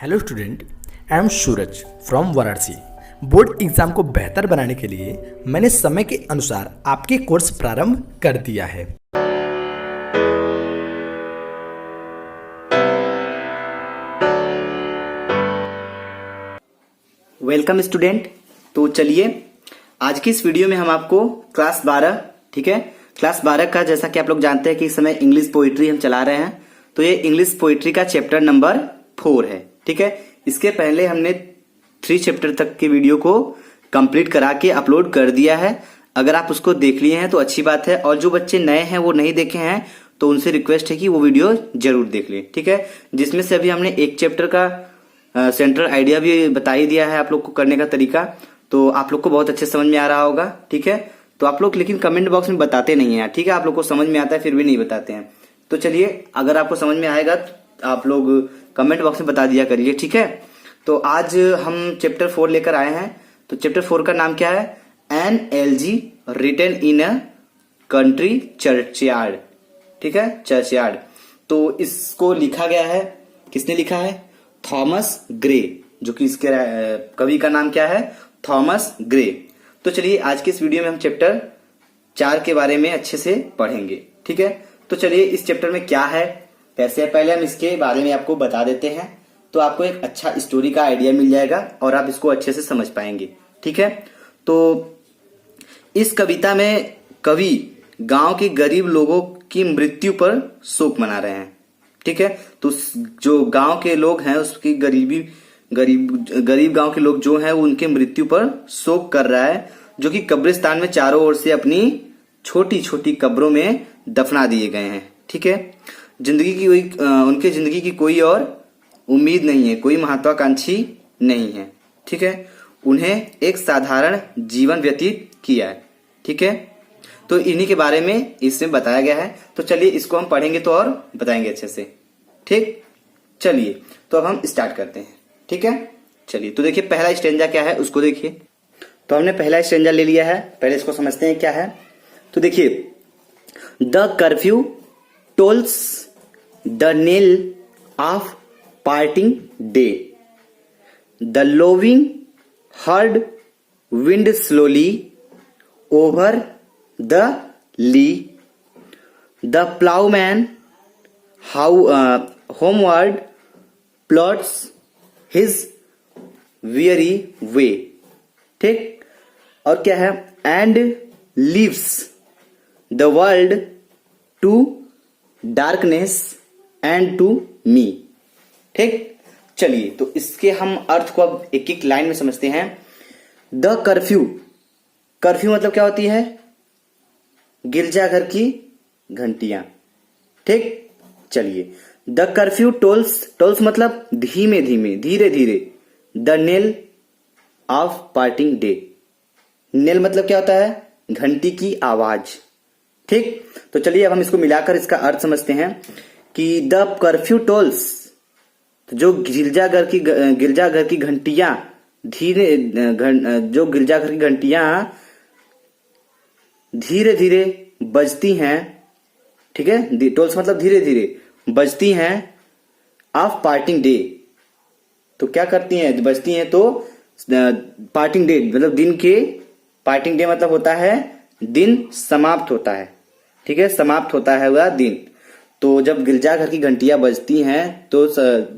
Hello student, I am Suraj from Varanasi. Board exam को बेहतर बनाने के लिए मैंने समय के अनुसार आपके कोर्स प्रारंभ कर दिया है। Welcome student. तो चलिए आज की इस वीडियो में हम आपको क्लास 12 ठीक है, क्लास 12 का जैसा कि आप लोग जानते हैं कि इस समय इंग्लिश पोइट्री हम चला रहे हैं। तो ये इंग्लिश पोइट्री का चैप्टर नंबर 4 है। ठीक है, इसके पहले हमने 3 चैप्टर तक के वीडियो को कंप्लीट करा के अपलोड कर दिया है। अगर आप उसको देख लिए हैं तो अच्छी बात है, और जो बच्चे नए हैं वो नहीं देखे हैं तो उनसे रिक्वेस्ट है कि वो वीडियो जरूर देख लें। ठीक है, जिसमें से अभी हमने एक चैप्टर का सेंट्रल आइडिया भी बता ही दिया है आप लोग को करने का तरीका, तो आप लोग को बहुत अच्छे समझ में आ रहा होगा। ठीक है, तो आप लोग लेकिन कमेंट बॉक्स में बताते नहीं है। ठीक है, आप लोग को समझ में आता है फिर भी नहीं बताते हैं। तो चलिए, अगर आपको समझ में आएगा तो आप लोग कमेंट बॉक्स में बता दिया करिए। ठीक है, तो आज हम चैप्टर 4 लेकर आए हैं। तो चैप्टर 4 का नाम क्या है? An elegy written in a country churchyard. ठीक है, चर्चयार्ड। तो इसको लिखा गया है, किसने लिखा है? थॉमस ग्रे, जो कि इसके कवि का नाम क्या है? Thomas Gray. तो चलिए आज के इस वीडियो में हम चैप्टर 4 के बारे में अच्छे से पढ़ेंगे। ठीक है, तो चलिए इस चैप्टर में क्या है, कैसे है, पहले हम इसके बारे में आपको बता देते हैं, तो आपको एक अच्छा स्टोरी का आइडिया मिल जाएगा और आप इसको अच्छे से समझ पाएंगे। ठीक है, तो इस कविता में कवि गांव के गरीब लोगों की मृत्यु पर शोक मना रहे हैं। ठीक है, तो जो गांव के लोग हैं उसकी गरीब गांव के लोग जो हैं वो उनके मृत्यु पर शोक कर रहा है, जो कि कब्रिस्तान में चारों ओर से अपनी छोटी छोटी कब्रों में दफना दिए गए हैं। ठीक है, उनके जिंदगी की कोई और उम्मीद नहीं है, कोई महत्वाकांक्षी नहीं है। ठीक है, उन्हें एक साधारण जीवन व्यतीत किया है। ठीक है, तो इन्हीं के बारे में इसमें बताया गया है। तो चलिए इसको हम पढ़ेंगे तो और बताएंगे अच्छे से। ठीक, चलिए तो अब हम स्टार्ट करते हैं। ठीक है, चलिए तो देखिए पहला स्टेंजा क्या है उसको देखिए। तो हमने पहला स्टेंजा ले लिया है, पहले इसको समझते हैं क्या है। तो देखिए, the curfew tolls the knell of parting day, the lowing herd wind slowly over the lea, the ploughman homeward plods his weary way। ठीक, और क्या है? and leaves the world to darkness and to me। ठीक, चलिए तो इसके हम अर्थ को अब एक एक लाइन में समझते हैं। द कर्फ्यू, कर्फ्यू मतलब क्या होती है? गिरजाघर की घंटियां। ठीक, चलिए द कर्फ्यू टोल्स, टोल्स मतलब धीमे धीमे, धीरे धीरे। The knell of parting day, knell मतलब क्या होता है? घंटी की आवाज। ठीक, तो चलिए अब हम इसको मिलाकर इसका अर्थ समझते हैं कि द कर्फ्यू टोल्स, तो जो गिरजाघर की घंटियां धीरे, जो गिरजाघर की घंटियां धीरे धीरे बजती हैं। ठीक है, टोल्स मतलब धीरे धीरे बजती हैं ऑफ पार्टिंग डे, तो क्या करती हैं? बजती हैं तो पार्टिंग डे मतलब दिन के, पार्टिंग डे मतलब होता है दिन समाप्त होता है। ठीक है, समाप्त होता है वह दिन। तो जब गिरजाघर की घंटियां बजती हैं तो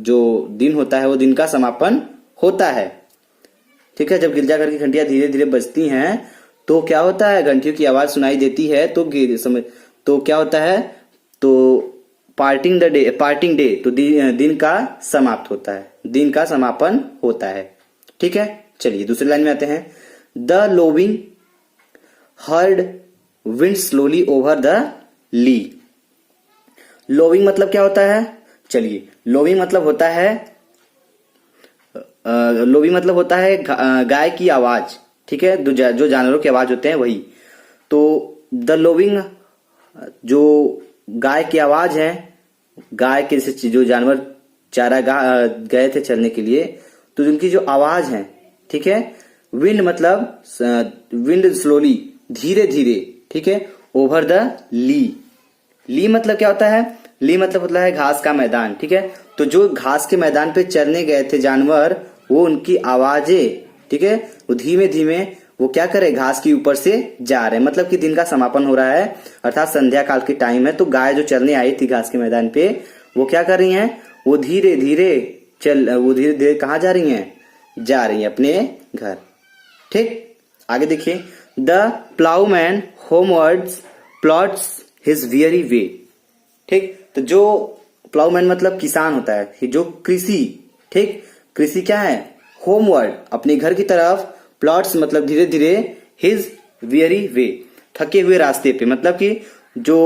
जो दिन होता है वो दिन का समापन होता है। ठीक है, जब गिरजाघर की घंटियां धीरे धीरे बजती हैं तो क्या होता है? घंटियों की आवाज सुनाई देती है तो क्या होता है? तो पार्टिंग डे तो दिन का समाप्त होता है, दिन का समापन होता है। ठीक है, चलिए दूसरी लाइन में आते हैं। The lowing herd wind slowly over the lea, lowing मतलब क्या होता है? चलिए, लोविंग मतलब होता है गाय की आवाज। ठीक है, जो जानवरों की आवाज होते हैं वही। तो द लोविंग, जो गाय की आवाज है, गाय के जो जानवर चारा गए थे चलने के लिए, तो उनकी जो आवाज है। ठीक है, विंड मतलब विंड स्लोली, धीरे धीरे। ठीक है, ओवर द ली, ली मतलब क्या होता है? ली मतलब होता है घास का मैदान, ठीक है। तो जो घास के मैदान पे चरने गए थे जानवर, वो उनकी आवाजें, ठीक है, वो धीमे धीमे वो क्या करे, घास के ऊपर से जा रहे हैं। मतलब कि दिन का समापन हो रहा है, अर्थात संध्या काल की टाइम है। तो गाय जो चरने आई थी घास के मैदान पे, वो क्या कर रही हैं, वो धीरे धीरे कहाँ जा रही हैं, जा रही हैं अपने घर। ठीक, आगे देखिए, the ploughman homewards plods his weary way. ठीक, तो जो प्लाउमैन मतलब किसान होता है, जो कृषि, ठीक, कृषि क्या है, होमवर्ड अपने घर की तरफ, प्लॉट्स मतलब धीरे धीरे, हिज वेरी वे थके हुए रास्ते पे, मतलब कि जो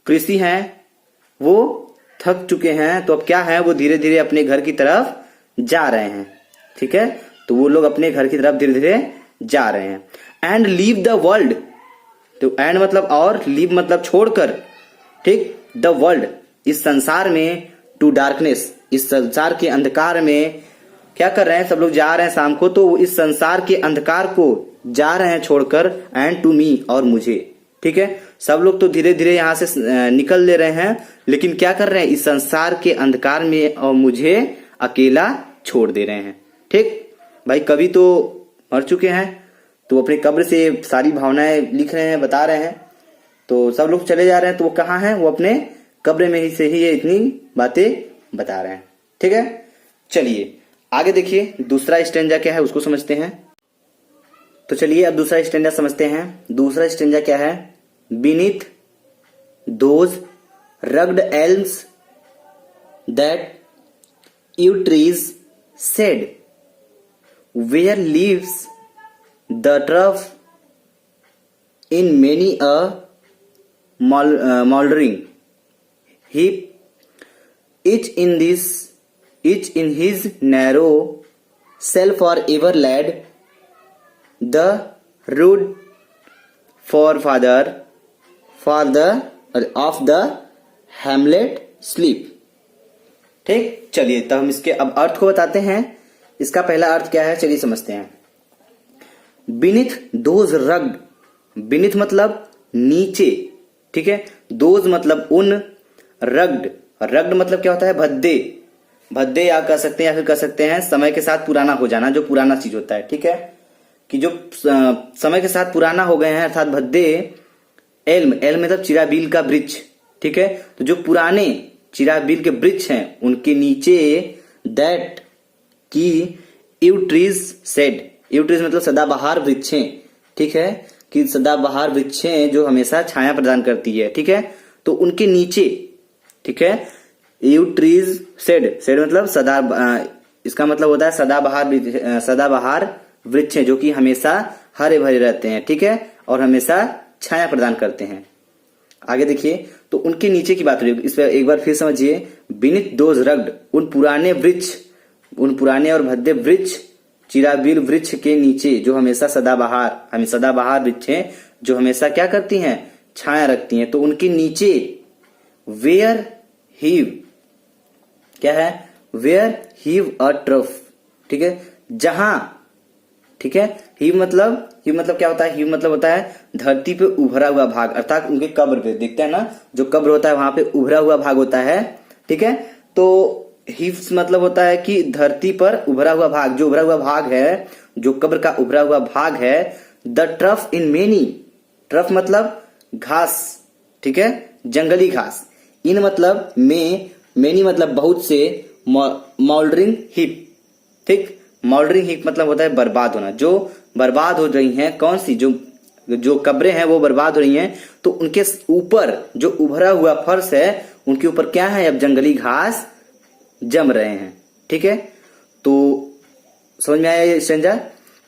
कृषि हैं वो थक चुके हैं, तो अब क्या है, वो धीरे धीरे अपने घर की तरफ जा रहे हैं। ठीक है, तो वो लोग अपने घर की तरफ धीरे धीरे जा रहे हैं। एंड लीव द वर्ल्ड, तो एंड मतलब और, लीव मतलब छोड़कर, ठीक, द वर्ल्ड इस संसार में, टू डार्कनेस इस संसार के अंधकार में, क्या कर रहे हैं, सब लोग जा रहे हैं शाम को, तो इस संसार के अंधकार को जा रहे हैं छोड़कर, एंड टू मी और मुझे। ठीक है, सब लोग तो धीरे धीरे यहां से निकल ले रहे हैं, लेकिन क्या कर रहे हैं, इस संसार के अंधकार में और मुझे अकेला छोड़ दे रहे हैं। ठीक भाई, कवि तो मर चुके हैं, तो अपनी कब्र से सारी भावनाएं लिख रहे हैं, बता रहे हैं। तो सब लोग चले जा रहे हैं, तो वो कहाँ हैं, वो अपने कब्र में ही से ही ये इतनी बातें बता रहे हैं। ठीक है, चलिए आगे देखिए, दूसरा स्टेंजा क्या है उसको समझते हैं। तो चलिए अब दूसरा स्टेंजा समझते हैं। दूसरा स्टेंजा क्या है, beneath those rugged elms that yew tree's shade where leaves the turf in many a moldering heap, each in his narrow cell forever laid, the rude forefather of the hamlet sleep। ठीक, चलिए तो हम इसके अब अर्थ को बताते हैं। इसका पहला अर्थ क्या है, चलिए समझते हैं। बीनीथ दोज रग्ड, बीनीथ मतलब नीचे, ठीक है, दोज मतलब उन, रग्ड मतलब क्या होता है, भद्दे या कह सकते हैं, या फिर कह सकते हैं समय के साथ पुराना हो जाना, जो पुराना चीज होता है। ठीक है, कि जो समय के साथ पुराना हो गए हैं, अर्थात भद्दे। एल्म मतलब चिराबील का वृक्ष। ठीक है, तो जो पुराने चिराबील के वृक्ष हैं उनके नीचे, दैट की you tree's said, you trees मतलब सदाबहार वृक्षें। ठीक है, कि सदाबहार वृक्षें जो हमेशा छाया प्रदान करती है। ठीक है, तो उनके नीचे, ठीक है, यू ट्रीज सेड मतलब सदा, इसका मतलब होता है सदाबहार वृक्षें जो कि हमेशा हरे भरे रहते हैं। ठीक है, और हमेशा छाया प्रदान करते हैं। आगे देखिए, तो उनके नीचे की बात हो रही है, इस पर एक बार फिर समझिए। बीनीथ दोज रग्ड, उन पुराने और भद्दे वृक्ष, चिराबील वृक्ष के नीचे, जो हमेशा सदाबहार वृक्ष हैं जो हमेशा क्या करती हैं, छाया रखती हैं। तो उनके नीचे वेयर हीव, क्या है, वेयर हीव अ ट्रफ। ठीक है, जहां, ठीक है, हीव मतलब क्या होता है, हीव मतलब होता है धरती पे उभरा हुआ भाग, अर्थात उनके कब्र पे देखते हैं ना, जो कब्र होता है वहां पे उभरा हुआ भाग होता है। ठीक है, तो हीव्स मतलब होता है कि धरती पर उभरा हुआ भाग, जो उभरा हुआ भाग है, जो कब्र का उभरा हुआ भाग है। The trough in many, trough मतलब घास, ठीक है, जंगली घास। इन मतलब में, मेनी मतलब बहुत से, मॉल्डरिंग हीप, ठीक, मॉल्डरिंग हीप मतलब होता है बर्बाद होना, जो बर्बाद हो रही हैं, कौन सी, जो कब्रें हैं वो बर्बाद हो रही हैं। तो उनके ऊपर जो उभरा हुआ फर्श है, उनके ऊपर क्या है, अब जंगली घास जम रहे हैं। ठीक है, तो समझ में आया ये स्टेंजा।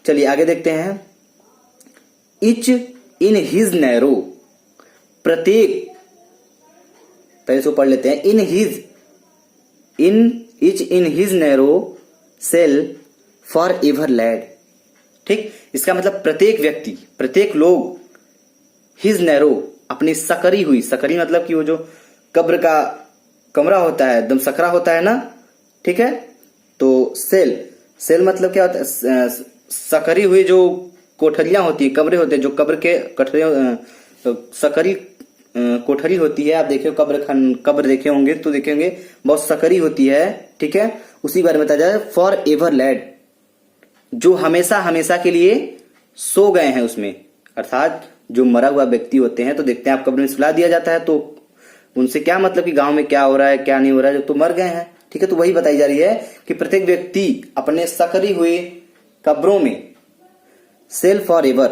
चलिए आगे देखते हैं। इच इन हिज नैरो, प्रत्येक, पहले इसको पढ़ लेते हैं। Each in his narrow cell for ever laid. ठीक, इसका मतलब प्रत्येक व्यक्ति, प्रत्येक लोग, हिज नैरो अपनी सकरी हुई, सकरी मतलब कि वो जो कब्र का कमरा होता है, एकदम सकरा होता है ना। ठीक है, तो सेल मतलब क्या होता है, सकरी हुई जो कोठरियां होती है, कमरे होते हैं, जो कब्र के कठरियां, सकरी कोठरी होती है, आप देखे कब्र देखे होंगे तो देखेंगे बहुत सकरी होती है, ठीक है। उसी बारे में बताया जाए फॉर एवर लैड, जो हमेशा हमेशा के लिए सो गए हैं उसमें, अर्थात जो मरा हुआ व्यक्ति होते हैं तो देखते हैं आप कब्र में सुला दिया जाता है, तो उनसे क्या मतलब कि गांव में क्या हो रहा है क्या नहीं हो रहा है, जो तो मर गए हैं, ठीक है। तो वही बताई जा रही है कि प्रत्येक व्यक्ति अपने सकरी हुए कब्रों में सेल फॉर एवर,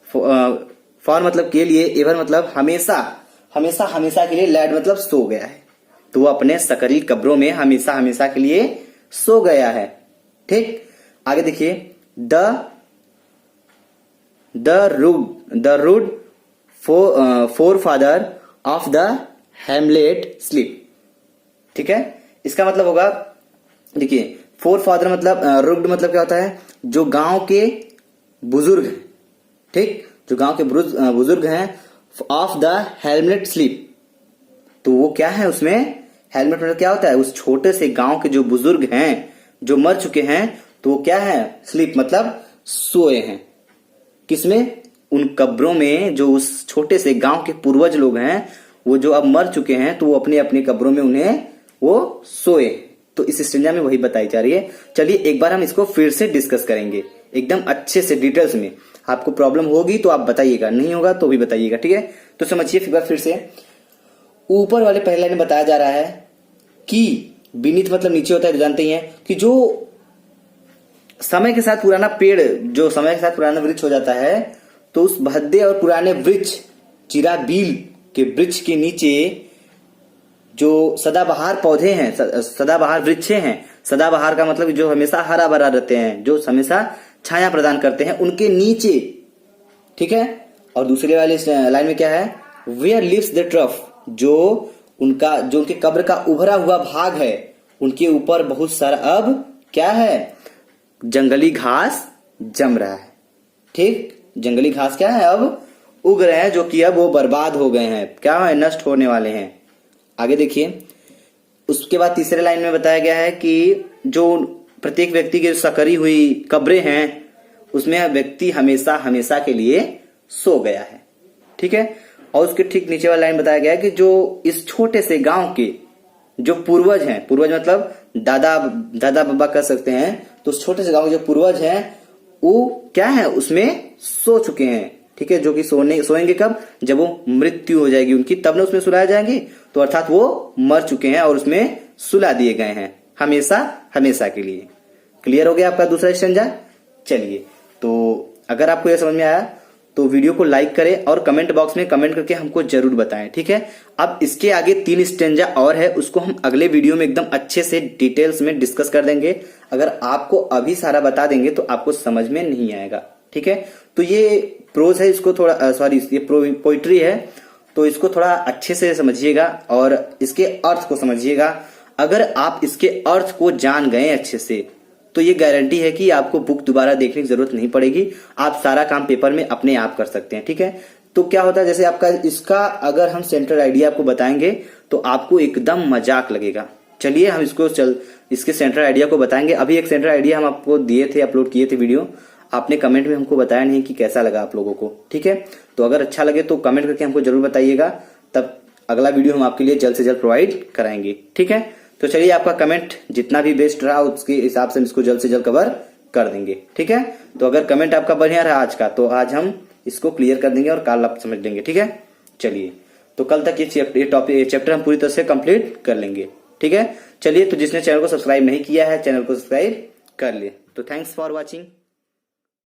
फॉर मतलब के लिए, एवर मतलब हमेशा, हमेशा हमेशा के लिए, लैड मतलब सो गया है, तो वो अपने सकरी कब्रों में हमेशा हमेशा के लिए सो गया है, ठीक। आगे देखिए, the rude forefathers of the hamlet sleep, ठीक है। इसका मतलब होगा, देखिए फोर फादर मतलब रुग्ड मतलब क्या होता है, जो गांव के बुजुर्ग, ठीक, जो गांव के बुजुर्ग हैं, ऑफ द हेलमेट स्लीप, तो वो क्या है उसमें, हेलमेट मतलब क्या होता है, उस छोटे से गांव के जो बुजुर्ग हैं जो मर चुके हैं, तो वो क्या है, स्लीप मतलब सोए हैं, किसमें, उन कब्रों में, जो उस छोटे से गांव के पूर्वज लोग हैं वो जो अब मर चुके हैं, तो वो अपने अपने कब्रों में उन्हें वो सोए। तो इस स्टेंजा में वही बताई जा रही है। चलिए एक बार हम इसको फिर से डिस्कस करेंगे एकदम अच्छे से डिटेल्स में। आपको प्रॉब्लम होगी तो आप बताइएगा, नहीं होगा तो भी बताइएगा, ठीक है। तो समझिए फिर से, ऊपर वाले पहले लाइन में बताया जा रहा है कि बीनीथ मतलब नीचे होता है, तो जानते ही हैं कि जो समय के साथ पुराना पेड़, जो समय के साथ पुराना वृक्ष हो जाता है, तो उस भद्दे और पुराने वृक्ष, चिराबील के वृक्ष के नीचे जो सदाबहार पौधे हैं, सदाबहार वृक्ष हैं, सदाबहार का मतलब जो हमेशा हरा भरा रहते हैं, जो हमेशा छाया प्रदान करते हैं, उनके नीचे, ठीक है। और दूसरे वाले लाइन में क्या है, वेयर लिव्स द ट्रफ, जो उनके कब्र का उभरा हुआ भाग है, उनके ऊपर बहुत सारा अब क्या है, जंगली घास जम रहा है, ठीक। जंगली घास क्या है, अब उग रहे हैं, जो कि अब वो बर्बाद हो गए हैं, क्या है, नष्ट होने वाले हैं। आगे देखिए, उसके बाद तीसरे लाइन में बताया गया है कि जो प्रत्येक व्यक्ति की सकरी हुई कब्रें हैं, उसमें व्यक्ति हमेशा हमेशा के लिए सो गया है, ठीक है। और उसके ठीक नीचे वाला लाइन बताया गया है कि जो इस छोटे से गांव के जो पूर्वज हैं, पूर्वज मतलब दादा बाबा कह सकते हैं, तो उस छोटे से गांव के जो पूर्वज हैं वो क्या है, उसमें सो चुके हैं, ठीक है। जो कि सोएंगे कब, जब वो मृत्यु हो जाएगी उनकी, तब ना उसमें सुलाए जाएंगे, तो अर्थात वो मर चुके हैं और उसमें सुला दिए गए हैं हमेशा हमेशा के लिए। क्लियर हो गया आपका दूसरा स्टेंजा। चलिए, तो अगर आपको यह समझ में आया तो वीडियो को लाइक करें और कमेंट बॉक्स में कमेंट करके हमको जरूर बताएं, ठीक है। अब इसके आगे 3 स्टेंजा और है, उसको हम अगले वीडियो में एकदम अच्छे से डिटेल्स में डिस्कस कर देंगे। अगर आपको अभी सारा बता देंगे तो आपको समझ में नहीं आएगा, ठीक है। तो ये प्रोज है, इसको थोड़ा ये पोइट्री है, तो इसको थोड़ा अच्छे से समझिएगा और इसके अर्थ को समझिएगा। अगर आप इसके अर्थ को जान गए अच्छे से, तो ये गारंटी है कि आपको बुक दोबारा देखने की जरूरत नहीं पड़ेगी, आप सारा काम पेपर में अपने आप कर सकते हैं, ठीक है। तो क्या होता है, जैसे आपका इसका अगर हम सेंट्रल आइडिया आपको बताएंगे तो आपको एकदम मजाक लगेगा। चलिए हम इसके सेंट्रल आइडिया को बताएंगे। अभी एक सेंट्रल आइडिया हम आपको दिए थे, अपलोड किए थे वीडियो, आपने कमेंट में हमको बताया नहीं कि कैसा लगा आप लोगों को, ठीक है। तो अगर अच्छा लगे तो कमेंट करके हमको जरूर बताइएगा, तब अगला वीडियो हम आपके लिए जल्द से जल्द प्रोवाइड कराएंगे, ठीक है। तो चलिए, आपका कमेंट जितना भी बेस्ट रहा उसके हिसाब से हम इसको जल्द से जल्द कवर कर देंगे, ठीक है। तो अगर कमेंट आपका बढ़िया रहा आज का, तो आज हम इसको क्लियर कर देंगे और कल आप समझ लेंगे, ठीक है। चलिए, तो कल तक ये चैप्टर हम पूरी तरह से कंप्लीट कर लेंगे, ठीक है। चलिए, तो जिसने चैनल को सब्सक्राइब नहीं किया है, चैनल को सब्सक्राइब कर ले। तो थैंक्स फॉर वॉचिंग।